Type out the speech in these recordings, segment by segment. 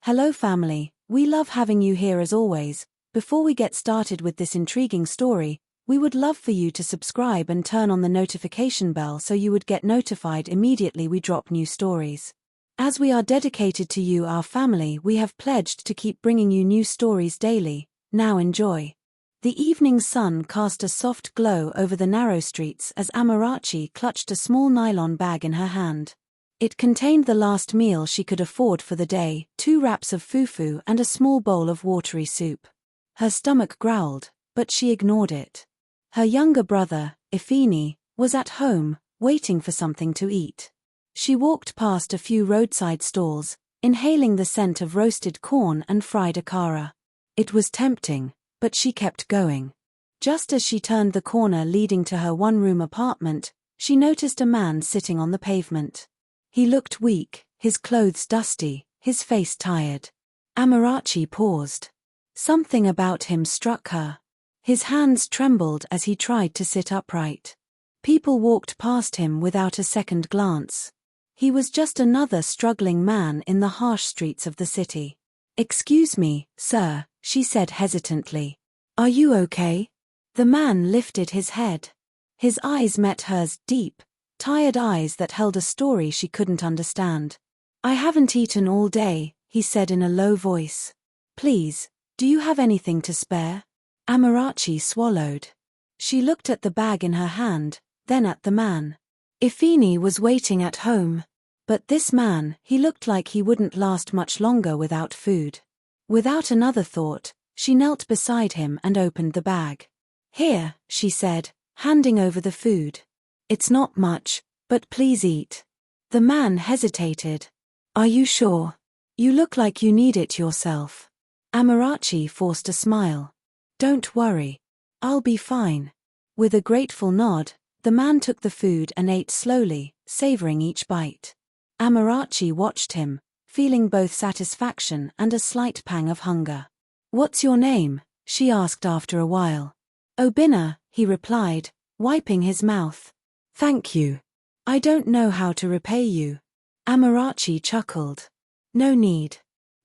Hello family, we love having you here as always. Before we get started with this intriguing story, we would love for you to subscribe and turn on the notification bell so you would get notified immediately we drop new stories. As we are dedicated to you, our family, we have pledged to keep bringing you new stories daily. Now enjoy. The evening sun cast a soft glow over the narrow streets as Amarachi clutched a small nylon bag in her hand. It contained the last meal she could afford for the day, 2 wraps of fufu and a small bowl of watery soup. Her stomach growled, but she ignored it. Her younger brother, Ifini, was at home, waiting for something to eat. She walked past a few roadside stalls, inhaling the scent of roasted corn and fried akara. It was tempting, but she kept going. Just as she turned the corner leading to her one-room apartment, she noticed a man sitting on the pavement. He looked weak, his clothes dusty, his face tired. Amarachi paused. Something about him struck her. His hands trembled as he tried to sit upright. People walked past him without a second glance. He was just another struggling man in the harsh streets of the city. "Excuse me, sir," she said hesitantly. "Are you okay?" The man lifted his head. His eyes met hers, deep, tired eyes that held a story she couldn't understand. "I haven't eaten all day," he said in a low voice. "Please, do you have anything to spare?" Amarachi swallowed. She looked at the bag in her hand, then at the man. Ifini was waiting at home. But this man, he looked like he wouldn't last much longer without food. Without another thought, she knelt beside him and opened the bag. "Here," she said, handing over the food. "It's not much, but please eat." The man hesitated. "Are you sure? You look like you need it yourself." Amarachi forced a smile. "Don't worry. I'll be fine." With a grateful nod, the man took the food and ate slowly, savoring each bite. Amarachi watched him, feeling both satisfaction and a slight pang of hunger. "What's your name?" she asked after a while. "Obinna," he replied, wiping his mouth. "Thank you. I don't know how to repay you." Amarachi chuckled. "No need.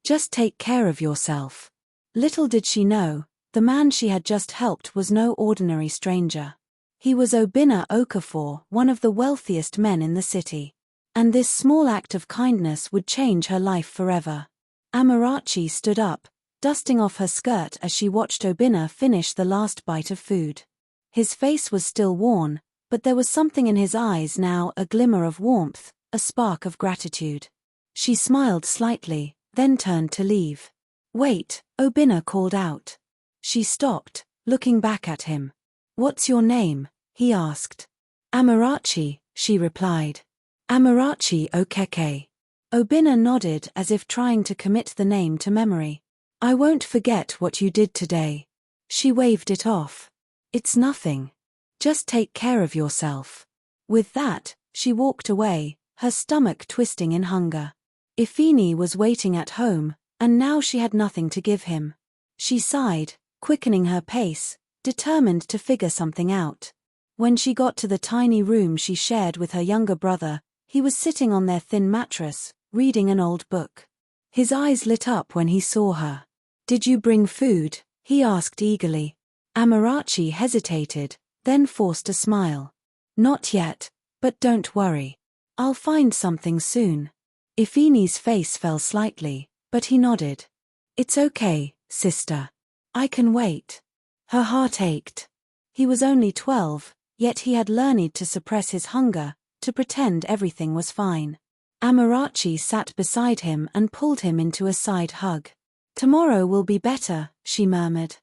Just take care of yourself." Little did she know, the man she had just helped was no ordinary stranger. He was Obinna Okafor, one of the wealthiest men in the city. And this small act of kindness would change her life forever. Amarachi stood up, dusting off her skirt as she watched Obinna finish the last bite of food. His face was still worn, but there was something in his eyes now, a glimmer of warmth, a spark of gratitude. She smiled slightly, then turned to leave. "Wait," Obinna called out. She stopped, looking back at him. "What's your name?" he asked. "Amarachi," she replied. "Amarachi Okeke." Obinna nodded as if trying to commit the name to memory. "I won't forget what you did today." She waved it off. "It's nothing. Just take care of yourself." With that, she walked away, her stomach twisting in hunger. Ifini was waiting at home, and now she had nothing to give him. She sighed, quickening her pace, determined to figure something out. When she got to the tiny room she shared with her younger brother, he was sitting on their thin mattress, reading an old book. His eyes lit up when he saw her. "Did you bring food?" he asked eagerly. Amarachi hesitated, then forced a smile. "Not yet, but don't worry. I'll find something soon." Ifini's face fell slightly, but he nodded. "It's okay, sister. I can wait." Her heart ached. He was only 12, yet he had learned to suppress his hunger, to pretend everything was fine. Amarachi sat beside him and pulled him into a side hug. "Tomorrow will be better," she murmured.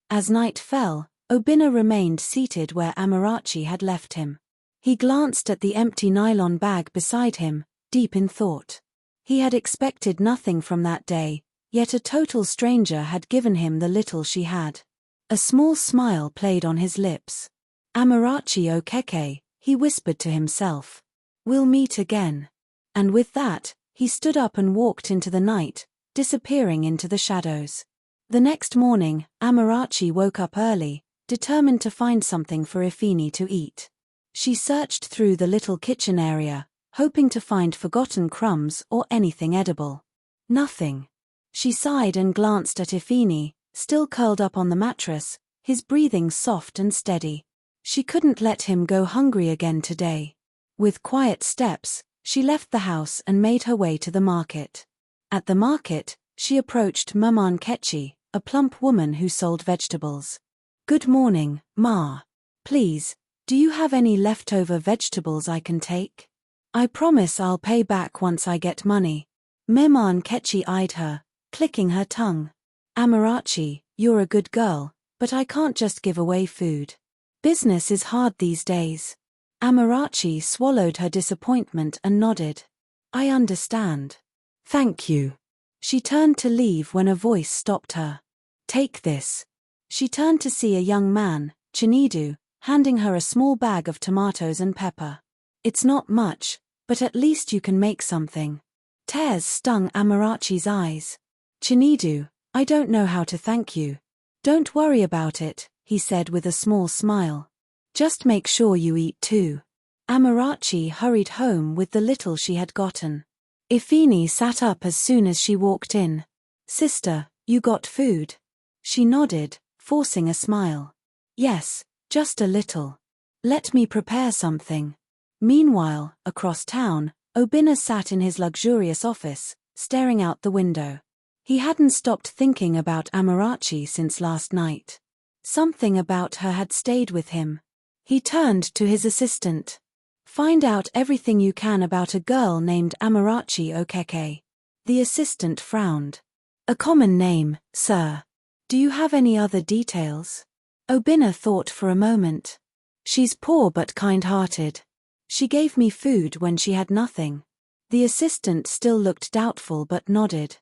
As night fell, Obinna remained seated where Amarachi had left him. He glanced at the empty nylon bag beside him, deep in thought. He had expected nothing from that day, yet a total stranger had given him the little she had. A small smile played on his lips. "Amarachi Okeke," he whispered to himself. "We'll meet again." And with that, he stood up and walked into the night, disappearing into the shadows. The next morning, Amarachi woke up early, determined to find something for Ifini to eat. She searched through the little kitchen area, hoping to find forgotten crumbs or anything edible. Nothing. She sighed and glanced at Ifini, still curled up on the mattress, his breathing soft and steady. She couldn't let him go hungry again today. With quiet steps, she left the house and made her way to the market. At the market, she approached Maman Ketchi, a plump woman who sold vegetables. "Good morning, Ma. Please, do you have any leftover vegetables I can take? I promise I'll pay back once I get money." Maman Ketchi eyed her, clicking her tongue. "Amarachi, you're a good girl, but I can't just give away food. Business is hard these days." Amarachi swallowed her disappointment and nodded. "I understand. Thank you." She turned to leave when a voice stopped her. "Take this." She turned to see a young man, Chinidu, handing her a small bag of tomatoes and pepper. "It's not much, but at least you can make something." Tears stung Amarachi's eyes. "Chinidu, I don't know how to thank you." "Don't worry about it," he said with a small smile. "Just make sure you eat too." Amarachi hurried home with the little she had gotten. Ifini sat up as soon as she walked in. "Sister, you got food?" She nodded, forcing a smile. "Yes, just a little. Let me prepare something." Meanwhile, across town, Obinna sat in his luxurious office, staring out the window. He hadn't stopped thinking about Amarachi since last night. Something about her had stayed with him. He turned to his assistant. "Find out everything you can about a girl named Amarachi Okeke." The assistant frowned. "A common name, sir. Do you have any other details?" Obinna thought for a moment. "She's poor but kind-hearted. She gave me food when she had nothing." The assistant still looked doubtful but nodded.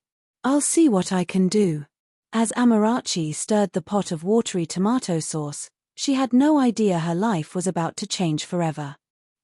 "I'll see what I can do." As Amarachi stirred the pot of watery tomato sauce, she had no idea her life was about to change forever.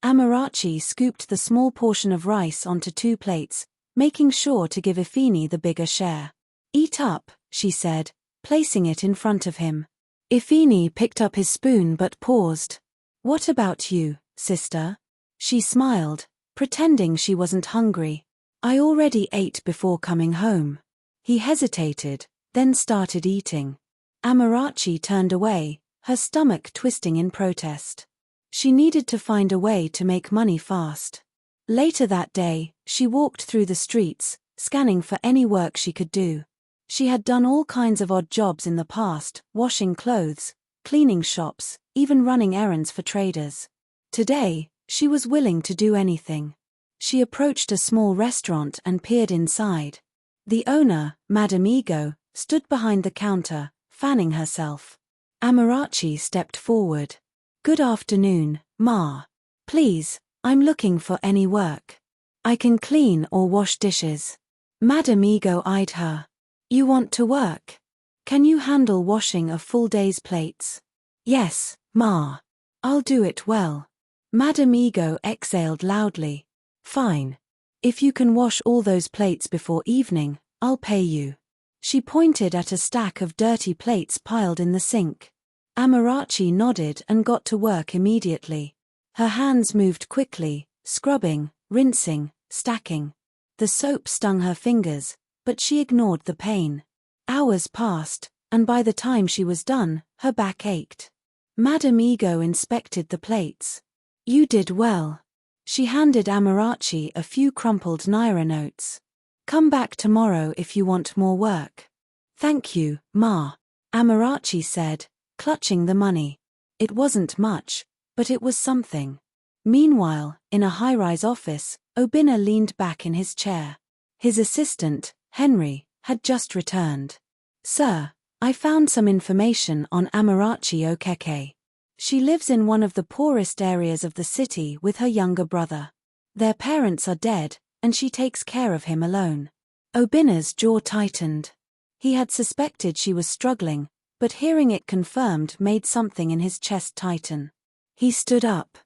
Amarachi scooped the small portion of rice onto 2 plates, making sure to give Ifini the bigger share. "Eat up," she said, placing it in front of him. Ifini picked up his spoon but paused. "What about you, sister?" She smiled, pretending she wasn't hungry. "I already ate before coming home." He hesitated, then started eating. Amarachi turned away, her stomach twisting in protest. She needed to find a way to make money fast. Later that day, she walked through the streets, scanning for any work she could do. She had done all kinds of odd jobs in the past, washing clothes, cleaning shops, even running errands for traders. Today, she was willing to do anything. She approached a small restaurant and peered inside. The owner, Madame Ego, stood behind the counter, fanning herself. Amarachi stepped forward. "Good afternoon, Ma. Please, I'm looking for any work. I can clean or wash dishes." Madame Ego eyed her. "You want to work? Can you handle washing a full day's plates?" "Yes, Ma. I'll do it well." Madame Ego exhaled loudly. "Fine. If you can wash all those plates before evening, I'll pay you." She pointed at a stack of dirty plates piled in the sink. Amarachi nodded and got to work immediately. Her hands moved quickly, scrubbing, rinsing, stacking. The soap stung her fingers, but she ignored the pain. Hours passed, and by the time she was done, her back ached. Madame Ego inspected the plates. "You did well." She handed Amarachi a few crumpled naira notes. "Come back tomorrow if you want more work." "Thank you, Ma," Amarachi said, clutching the money. It wasn't much, but it was something. Meanwhile, in a high-rise office, Obinna leaned back in his chair. His assistant, Henry, had just returned. "Sir, I found some information on Amarachi Okeke. She lives in one of the poorest areas of the city with her younger brother. Their parents are dead, and she takes care of him alone." Obinna's jaw tightened. He had suspected she was struggling, but hearing it confirmed made something in his chest tighten. He stood up.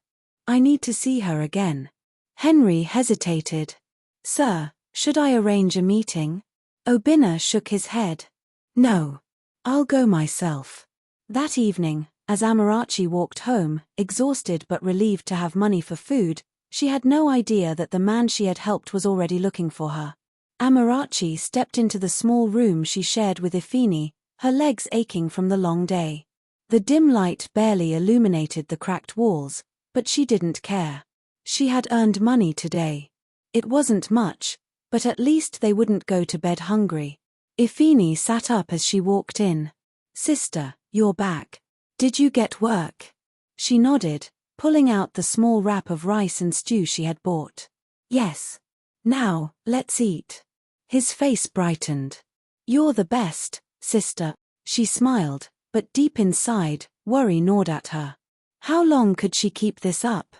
"I need to see her again." Henry hesitated. "Sir, should I arrange a meeting?" Obinna shook his head. "No. I'll go myself." That evening, as Amarachi walked home, exhausted but relieved to have money for food, she had no idea that the man she had helped was already looking for her. Amarachi stepped into the small room she shared with Ifini, her legs aching from the long day. The dim light barely illuminated the cracked walls, but she didn't care. She had earned money today. It wasn't much, but at least they wouldn't go to bed hungry. Ifini sat up as she walked in. "Sister, you're back. Did you get work?" She nodded, pulling out the small wrap of rice and stew she had bought. "Yes. Now, let's eat." His face brightened. "You're the best, sister." She smiled, but deep inside, worry gnawed at her. How long could she keep this up?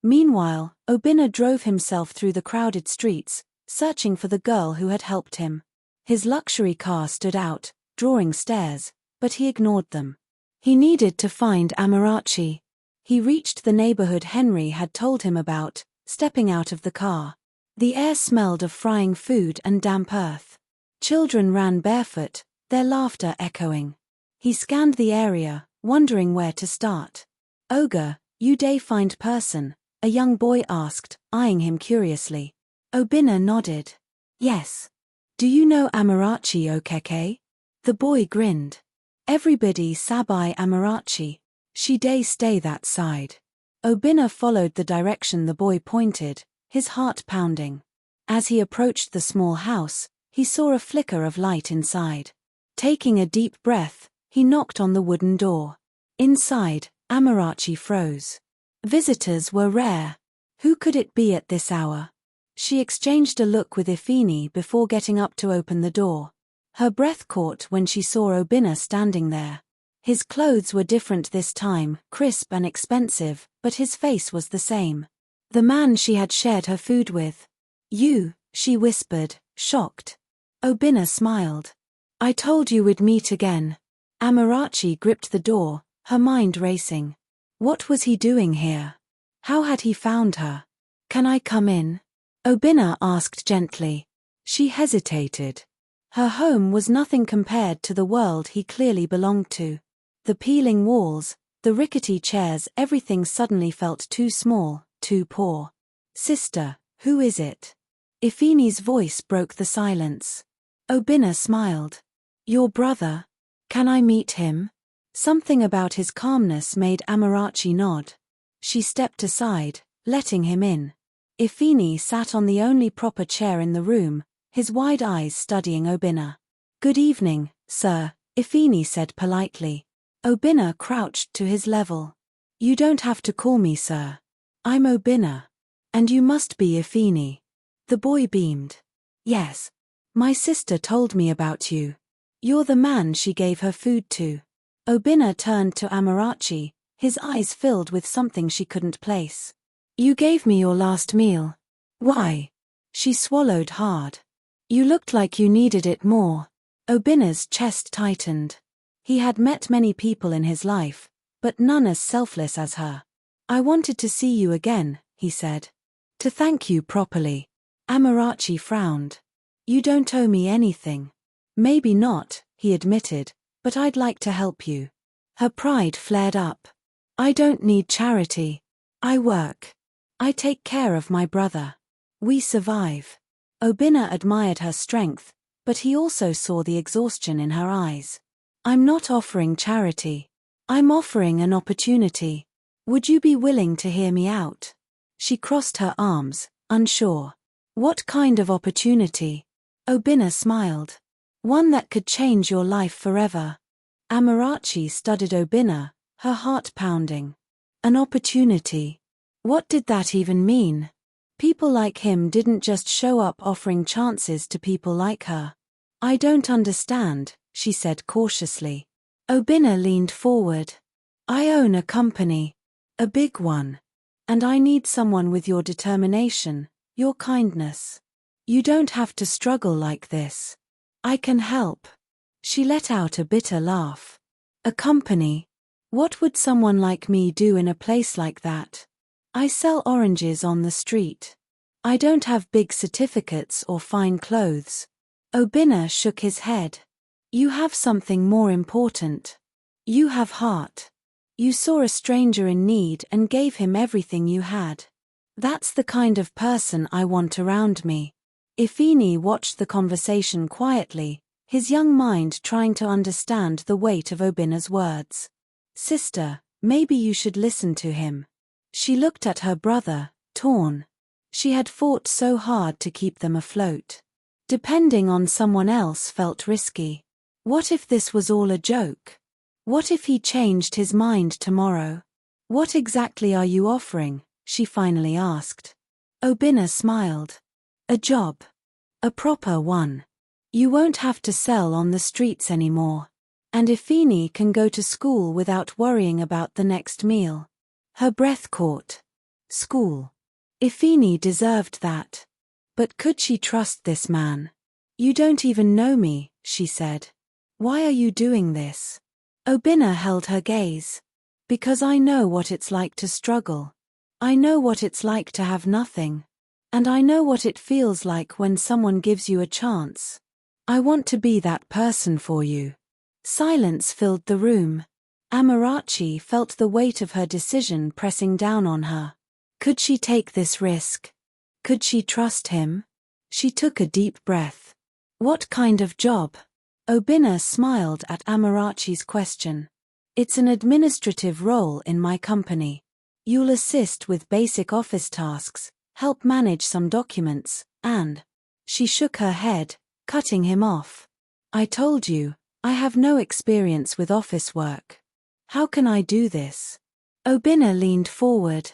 Meanwhile, Obinna drove himself through the crowded streets, searching for the girl who had helped him. His luxury car stood out, drawing stares, but he ignored them. He needed to find Amarachi. He reached the neighborhood Henry had told him about, stepping out of the car. The air smelled of frying food and damp earth. Children ran barefoot, their laughter echoing. He scanned the area, wondering where to start. "Ogre, you day find person?" a young boy asked, eyeing him curiously. Obinna nodded. "Yes. Do you know Amarachi Okeke?" The boy grinned. "Everybody sabai Amarachi. She day stay that side." Obinna followed the direction the boy pointed, his heart pounding. As he approached the small house, he saw a flicker of light inside. Taking a deep breath, he knocked on the wooden door. Inside, Amarachi froze. Visitors were rare. Who could it be at this hour? She exchanged a look with Ifini before getting up to open the door. Her breath caught when she saw Obinna standing there. His clothes were different this time, crisp and expensive, but his face was the same. The man she had shared her food with. "You," she whispered, shocked. Obinna smiled. "I told you we'd meet again." Amarachi gripped the door, her mind racing. What was he doing here? How had he found her? "Can I come in?" Obinna asked gently. She hesitated. Her home was nothing compared to the world he clearly belonged to. The peeling walls, the rickety chairs, everything suddenly felt too small, too poor. "Sister, who is it?" Ifini's voice broke the silence. Obinna smiled. "Your brother. Can I meet him?" Something about his calmness made Amarachi nod. She stepped aside, letting him in. Ifini sat on the only proper chair in the room, his wide eyes studying Obinna. "Good evening, sir," Ifini said politely. Obinna crouched to his level. "You don't have to call me sir. I'm Obinna. And you must be Ifini." The boy beamed. "Yes. My sister told me about you. You're the man she gave her food to." Obinna turned to Amarachi, his eyes filled with something she couldn't place. "You gave me your last meal. Why?" She swallowed hard. "You looked like you needed it more." Obinna's chest tightened. He had met many people in his life, but none as selfless as her. "I wanted to see you again," he said. "To thank you properly." Amarachi frowned. "You don't owe me anything." "Maybe not," he admitted, "but I'd like to help you." Her pride flared up. "I don't need charity. I work. I take care of my brother. We survive." Obinna admired her strength, but he also saw the exhaustion in her eyes. "I'm not offering charity. I'm offering an opportunity. Would you be willing to hear me out?" She crossed her arms, unsure. "What kind of opportunity?" Obinna smiled. "One that could change your life forever." Amarachi studied Obinna, her heart pounding. An opportunity. What did that even mean? People like him didn't just show up offering chances to people like her. "I don't understand," she said cautiously. Obinna leaned forward. "I own a company. A big one. And I need someone with your determination, your kindness. You don't have to struggle like this. I can help." She let out a bitter laugh. "A company? What would someone like me do in a place like that? I sell oranges on the street. I don't have big certificates or fine clothes." Obinna shook his head. "You have something more important. You have heart. You saw a stranger in need and gave him everything you had. That's the kind of person I want around me." Ifini watched the conversation quietly, his young mind trying to understand the weight of Obinna's words. Sister, maybe you should listen to him. She looked at her brother, torn. She had fought so hard to keep them afloat. Depending on someone else felt risky. What if this was all a joke? What if he changed his mind tomorrow? What exactly are you offering? She finally asked. Obinna smiled. A job. A proper one. You won't have to sell on the streets anymore. And Ifini can go to school without worrying about the next meal. Her breath caught. School. Ifini deserved that. But could she trust this man? You don't even know me, she said. Why are you doing this? Obinna held her gaze. Because I know what it's like to struggle. I know what it's like to have nothing. And I know what it feels like when someone gives you a chance. I want to be that person for you. Silence filled the room. Amarachi felt the weight of her decision pressing down on her. Could she take this risk? Could she trust him? She took a deep breath. What kind of job? Obinna smiled at Amarachi's question. It's an administrative role in my company. You'll assist with basic office tasks, help manage some documents, and... She shook her head, cutting him off. I told you, I have no experience with office work. How can I do this? Obinna leaned forward.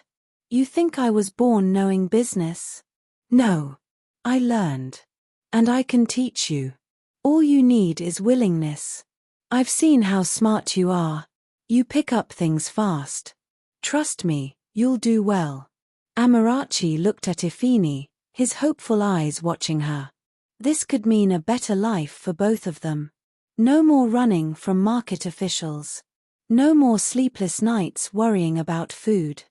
You think I was born knowing business? No. I learned. And I can teach you. All you need is willingness. I've seen how smart you are. You pick up things fast. Trust me, you'll do well. Amarachi looked at Ifini, his hopeful eyes watching her. This could mean a better life for both of them. No more running from market officials. No more sleepless nights worrying about food.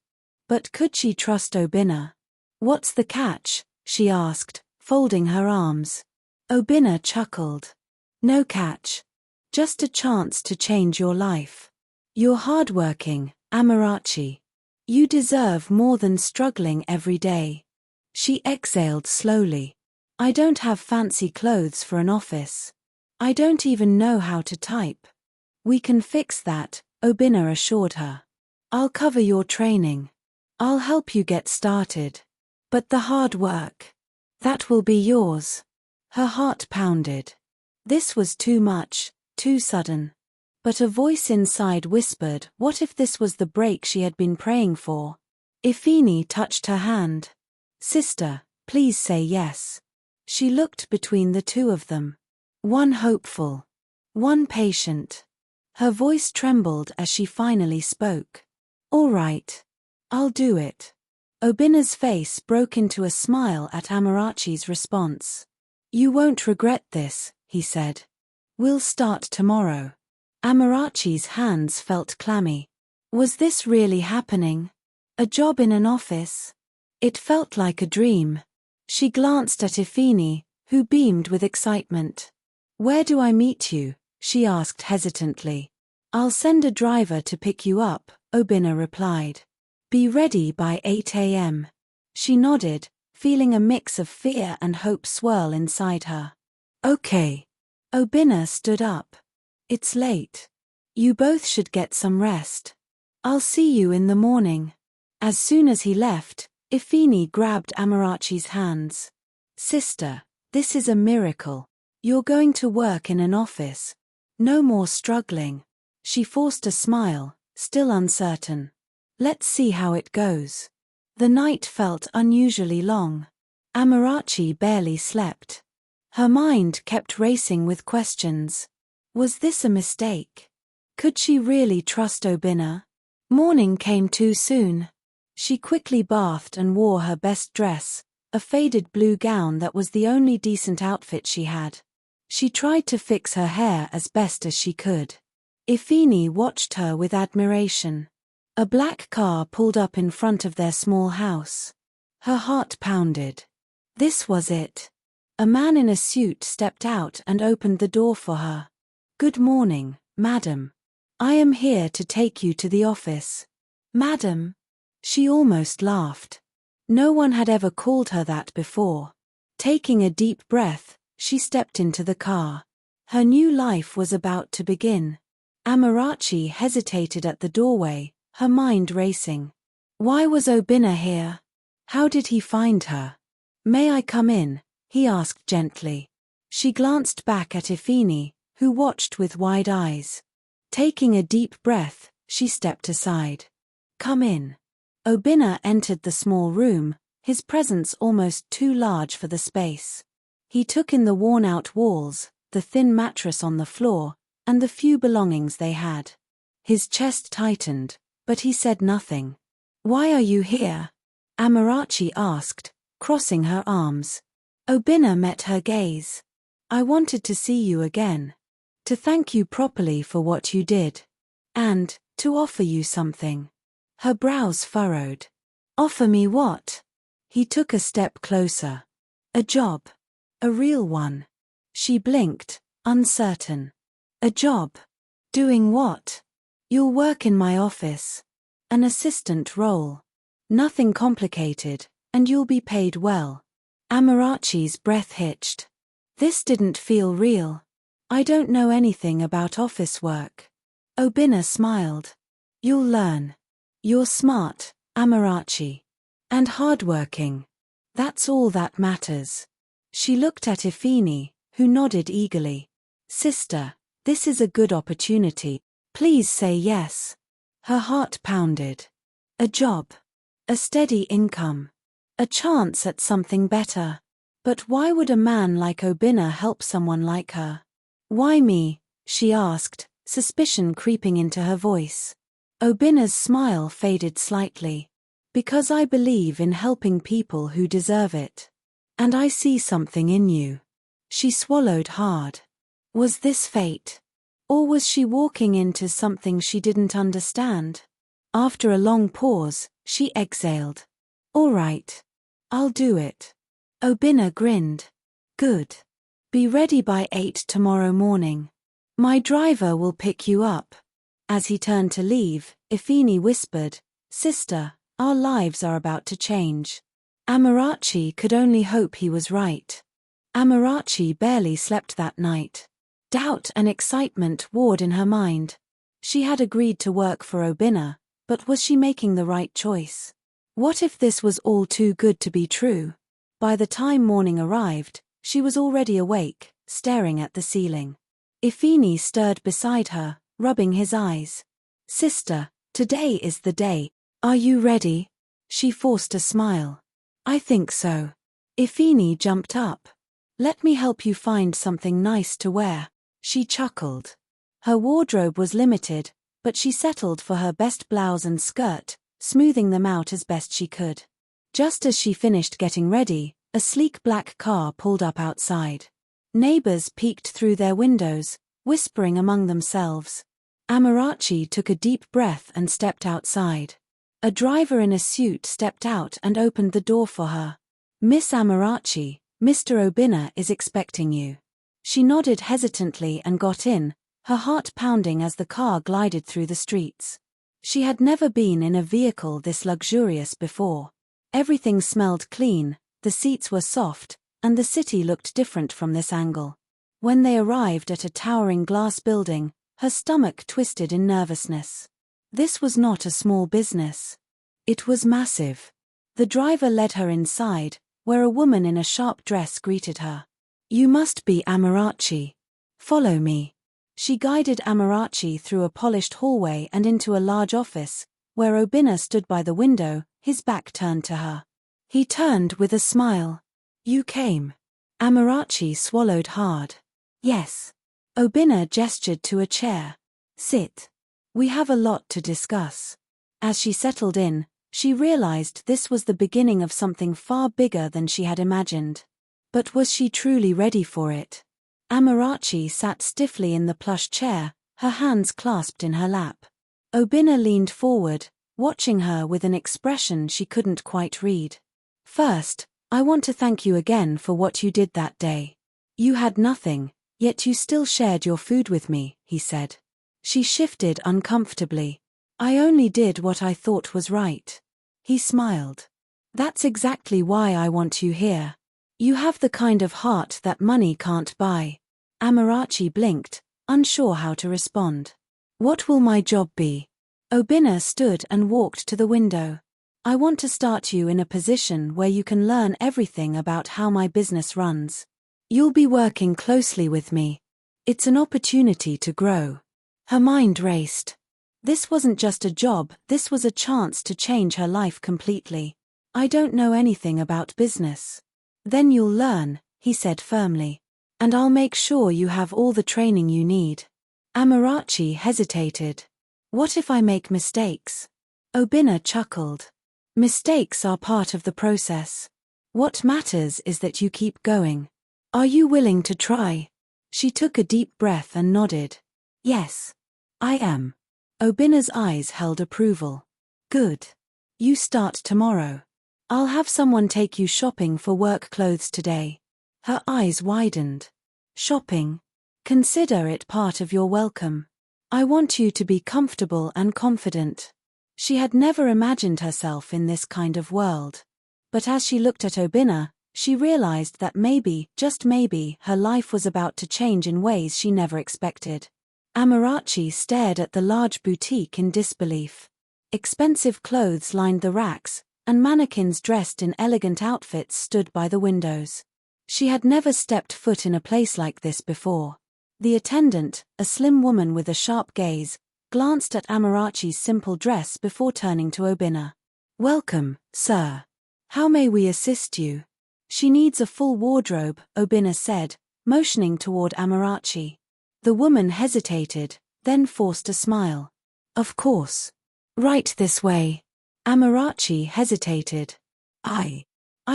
But could she trust Obinna? What's the catch? She asked, folding her arms. Obinna chuckled. No catch. Just a chance to change your life. You're hardworking, Amarachi. You deserve more than struggling every day. She exhaled slowly. I don't have fancy clothes for an office. I don't even know how to type. We can fix that, Obinna assured her. I'll cover your training. I'll help you get started. But the hard work, that will be yours. Her heart pounded. This was too much, too sudden. But a voice inside whispered, what if this was the break she had been praying for? Ifini touched her hand. Sister, please say yes. She looked between the two of them. One hopeful. One patient. Her voice trembled as she finally spoke. All right. I'll do it. Obinna's face broke into a smile at Amarachi's response. You won't regret this, he said. We'll start tomorrow. Amarachi's hands felt clammy. Was this really happening? A job in an office? It felt like a dream. She glanced at Ifini, who beamed with excitement. Where do I meet you? She asked hesitantly. I'll send a driver to pick you up, Obinna replied. Be ready by 8 a.m. She nodded, feeling a mix of fear and hope swirl inside her. Okay. Obinna stood up. It's late. You both should get some rest. I'll see you in the morning. As soon as he left, Ifini grabbed Amarachi's hands. Sister, this is a miracle. You're going to work in an office. No more struggling. She forced a smile, still uncertain. Let's see how it goes. The night felt unusually long. Amarachi barely slept. Her mind kept racing with questions. Was this a mistake? Could she really trust Obinna? Morning came too soon. She quickly bathed and wore her best dress, a faded blue gown that was the only decent outfit she had. She tried to fix her hair as best as she could. Ifini watched her with admiration. A black car pulled up in front of their small house. Her heart pounded. This was it. A man in a suit stepped out and opened the door for her. Good morning, madam. I am here to take you to the office. Madam? She almost laughed. No one had ever called her that before. Taking a deep breath, she stepped into the car. Her new life was about to begin. Amarachi hesitated at the doorway, her mind racing. Why was Obinna here? How did he find her? May I come in? He asked gently. She glanced back at Ifini, who watched with wide eyes. Taking a deep breath, she stepped aside. Come in. Obinna entered the small room, his presence almost too large for the space. He took in the worn-out walls, the thin mattress on the floor, and the few belongings they had. His chest tightened, but he said nothing. Why are you here? Amarachi asked, crossing her arms. Obinna met her gaze. I wanted to see you again. To thank you properly for what you did. And, to offer you something. Her brows furrowed. Offer me what? He took a step closer. A job. A real one. She blinked, uncertain. A job. Doing what? You'll work in my office. An assistant role. Nothing complicated, and you'll be paid well. Amarachi's breath hitched. This didn't feel real. I don't know anything about office work. Obinna smiled. You'll learn. You're smart, Amarachi. And hardworking. That's all that matters. She looked at Ifini, who nodded eagerly. Sister, this is a good opportunity. Please say yes. Her heart pounded. A job. A steady income. A chance at something better. But why would a man like Obinna help someone like her? Why me? She asked, suspicion creeping into her voice. Obinna's smile faded slightly. Because I believe in helping people who deserve it. And I see something in you. She swallowed hard. Was this fate? Or was she walking into something she didn't understand? After a long pause, she exhaled. All right. I'll do it. Obinna grinned. Good. Be ready by 8 tomorrow morning. My driver will pick you up. As he turned to leave, Ifini whispered, Sister, our lives are about to change. Amarachi could only hope he was right. Amarachi barely slept that night. Doubt and excitement warred in her mind. She had agreed to work for Obinna, but was she making the right choice? What if this was all too good to be true? By the time morning arrived, she was already awake, staring at the ceiling. Ifini stirred beside her, rubbing his eyes. Sister, today is the day. Are you ready? She forced a smile. I think so. Ifini jumped up. Let me help you find something nice to wear. She chuckled. Her wardrobe was limited, but she settled for her best blouse and skirt, smoothing them out as best she could. Just as she finished getting ready, a sleek black car pulled up outside. Neighbors peeked through their windows, whispering among themselves. Amarachi took a deep breath and stepped outside. A driver in a suit stepped out and opened the door for her. Miss Amarachi, Mr. Obinna is expecting you. She nodded hesitantly and got in, her heart pounding as the car glided through the streets. She had never been in a vehicle this luxurious before. Everything smelled clean, the seats were soft, and the city looked different from this angle. When they arrived at a towering glass building, her stomach twisted in nervousness. This was not a small business. It was massive. The driver led her inside, where a woman in a sharp dress greeted her. You must be Amarachi. Follow me. She guided Amarachi through a polished hallway and into a large office, where Obinna stood by the window, his back turned to her. He turned with a smile. You came. Amarachi swallowed hard. Yes. Obinna gestured to a chair. Sit. We have a lot to discuss. As she settled in, she realized this was the beginning of something far bigger than she had imagined. But was she truly ready for it? Amarachi sat stiffly in the plush chair, her hands clasped in her lap. Obinna leaned forward, watching her with an expression she couldn't quite read. First, I want to thank you again for what you did that day. You had nothing, yet you still shared your food with me, he said. She shifted uncomfortably. I only did what I thought was right. He smiled. That's exactly why I want you here. You have the kind of heart that money can't buy. Amarachi blinked, unsure how to respond. What will my job be? Obinna stood and walked to the window. I want to start you in a position where you can learn everything about how my business runs. You'll be working closely with me. It's an opportunity to grow. Her mind raced. This wasn't just a job, this was a chance to change her life completely. I don't know anything about business. Then you'll learn, he said firmly. And I'll make sure you have all the training you need. Amarachi hesitated. What if I make mistakes? Obinna chuckled. Mistakes are part of the process. What matters is that you keep going. Are you willing to try? She took a deep breath and nodded. Yes. I am. Obinna's eyes held approval. Good. You start tomorrow. I'll have someone take you shopping for work clothes today. Her eyes widened. Shopping? Consider it part of your welcome. I want you to be comfortable and confident. She had never imagined herself in this kind of world. But as she looked at Obinna, she realized that maybe, just maybe, her life was about to change in ways she never expected. Amarachi stared at the large boutique in disbelief. Expensive clothes lined the racks, and mannequins dressed in elegant outfits stood by the windows. She had never stepped foot in a place like this before. The attendant, a slim woman with a sharp gaze, glanced at Amarachi's simple dress before turning to Obinna. Welcome, sir. How may we assist you? She needs a full wardrobe, Obinna said, motioning toward Amarachi. The woman hesitated, then forced a smile. Of course. Right this way. Amarachi hesitated. I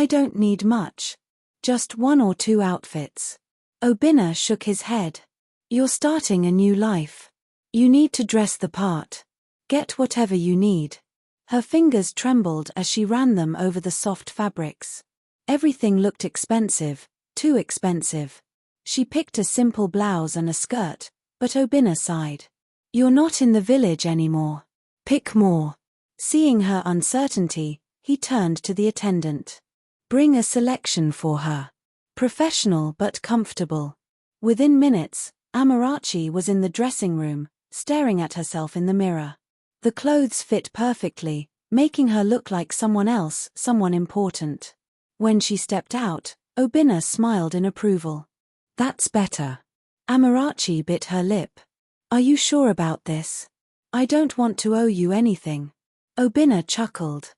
don't need much. Just 1 or 2 outfits. Obinna shook his head. You're starting a new life. You need to dress the part. Get whatever you need. Her fingers trembled as she ran them over the soft fabrics. Everything looked expensive, too expensive. She picked a simple blouse and a skirt, but Obinna sighed. You're not in the village anymore. Pick more. Seeing her uncertainty, he turned to the attendant. Bring a selection for her. Professional but comfortable. Within minutes, Amarachi was in the dressing room, staring at herself in the mirror. The clothes fit perfectly, making her look like someone else, someone important. When she stepped out, Obinna smiled in approval. That's better. Amarachi bit her lip. Are you sure about this? I don't want to owe you anything. Obinna chuckled.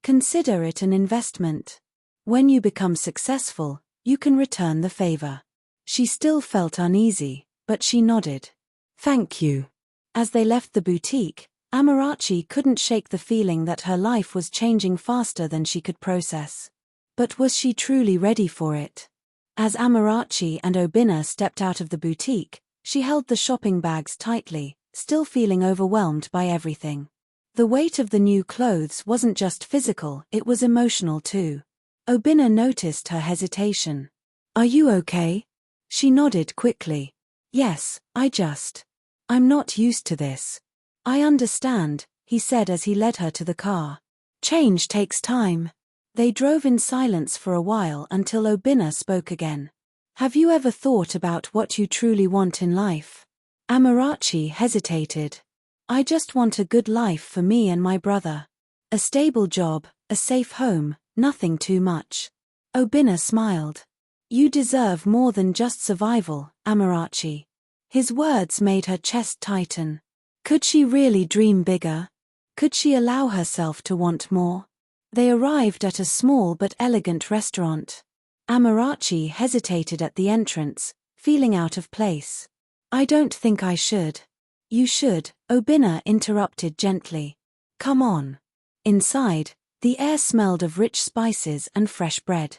Consider it an investment. When you become successful, you can return the favor. She still felt uneasy, but she nodded. Thank you. As they left the boutique, Amarachi couldn't shake the feeling that her life was changing faster than she could process. But was she truly ready for it? As Amarachi and Obinna stepped out of the boutique, she held the shopping bags tightly, still feeling overwhelmed by everything. The weight of the new clothes wasn't just physical, it was emotional too. Obinna noticed her hesitation. Are you okay? She nodded quickly. Yes, I'm not used to this. I understand, he said as he led her to the car. Change takes time. They drove in silence for a while until Obinna spoke again. Have you ever thought about what you truly want in life? Amarachi hesitated. I just want a good life for me and my brother. A stable job, a safe home, nothing too much. Obinna smiled. You deserve more than just survival, Amarachi. His words made her chest tighten. Could she really dream bigger? Could she allow herself to want more? They arrived at a small but elegant restaurant. Amarachi hesitated at the entrance, feeling out of place. I don't think I should. You should, Obinna interrupted gently. Come on. Inside, the air smelled of rich spices and fresh bread.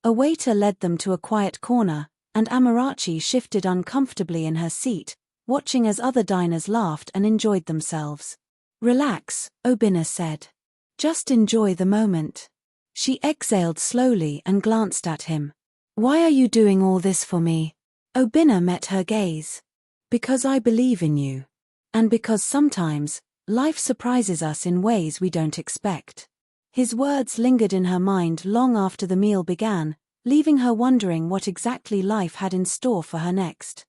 A waiter led them to a quiet corner, and Amarachi shifted uncomfortably in her seat, watching as other diners laughed and enjoyed themselves. Relax, Obinna said. Just enjoy the moment. She exhaled slowly and glanced at him. Why are you doing all this for me? Obinna met her gaze. Because I believe in you. And because sometimes, life surprises us in ways we don't expect. His words lingered in her mind long after the meal began, leaving her wondering what exactly life had in store for her next.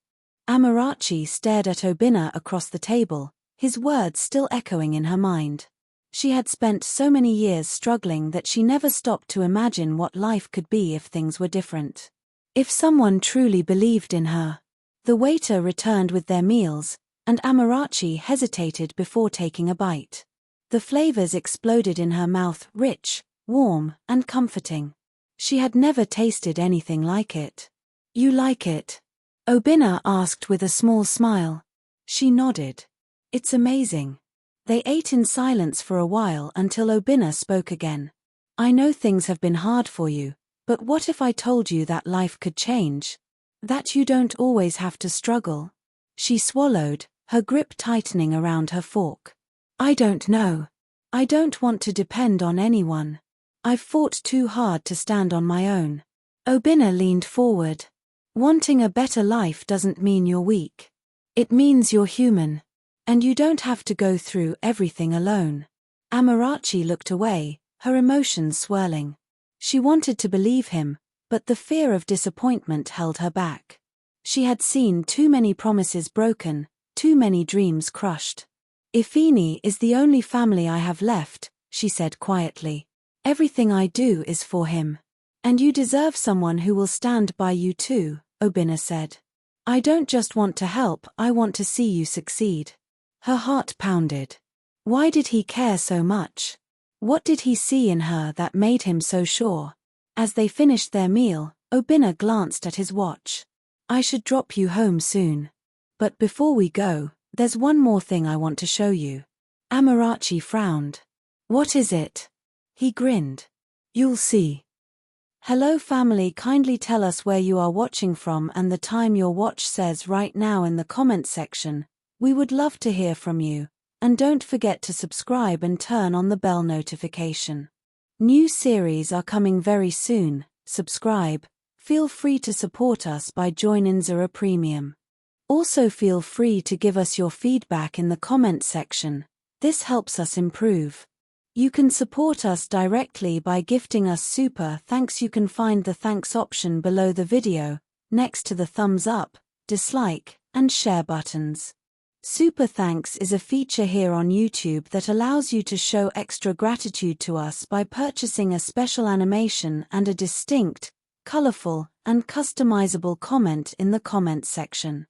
Amarachi stared at Obinna across the table, his words still echoing in her mind. She had spent so many years struggling that she never stopped to imagine what life could be if things were different. If someone truly believed in her. The waiter returned with their meals, and Amarachi hesitated before taking a bite. The flavors exploded in her mouth, rich, warm, and comforting. She had never tasted anything like it. "You like it?" Obinna asked with a small smile. She nodded. "It's amazing." They ate in silence for a while until Obinna spoke again. "I know things have been hard for you, but what if I told you that life could change? That you don't always have to struggle?" She swallowed, her grip tightening around her fork. "I don't know. I don't want to depend on anyone. I've fought too hard to stand on my own." Obinna leaned forward. "Wanting a better life doesn't mean you're weak. It means you're human. And you don't have to go through everything alone." Amarachi looked away, her emotions swirling. She wanted to believe him, but the fear of disappointment held her back. She had seen too many promises broken, too many dreams crushed. "Ifini is the only family I have left," she said quietly. "Everything I do is for him. And you deserve someone who will stand by you too," Obinna said. "I don't just want to help, I want to see you succeed." Her heart pounded. Why did he care so much? What did he see in her that made him so sure? As they finished their meal, Obinna glanced at his watch. "I should drop you home soon. But before we go, there's one more thing I want to show you." Amarachi frowned. "What is it?" He grinned. "You'll see." Hello family, kindly tell us where you are watching from and the time your watch says right now in the comment section. We would love to hear from you, and don't forget to subscribe and turn on the bell notification. New series are coming very soon. Subscribe. Feel free to support us by joining Zahra Premium. Also feel free to give us your feedback in the comment section. This helps us improve. You can support us directly by gifting us super thanks. You can find the thanks option below the video, next to the thumbs up, dislike, and share buttons. Super thanks is a feature here on YouTube that allows you to show extra gratitude to us by purchasing a special animation and a distinct, colorful, and customizable comment in the comments section.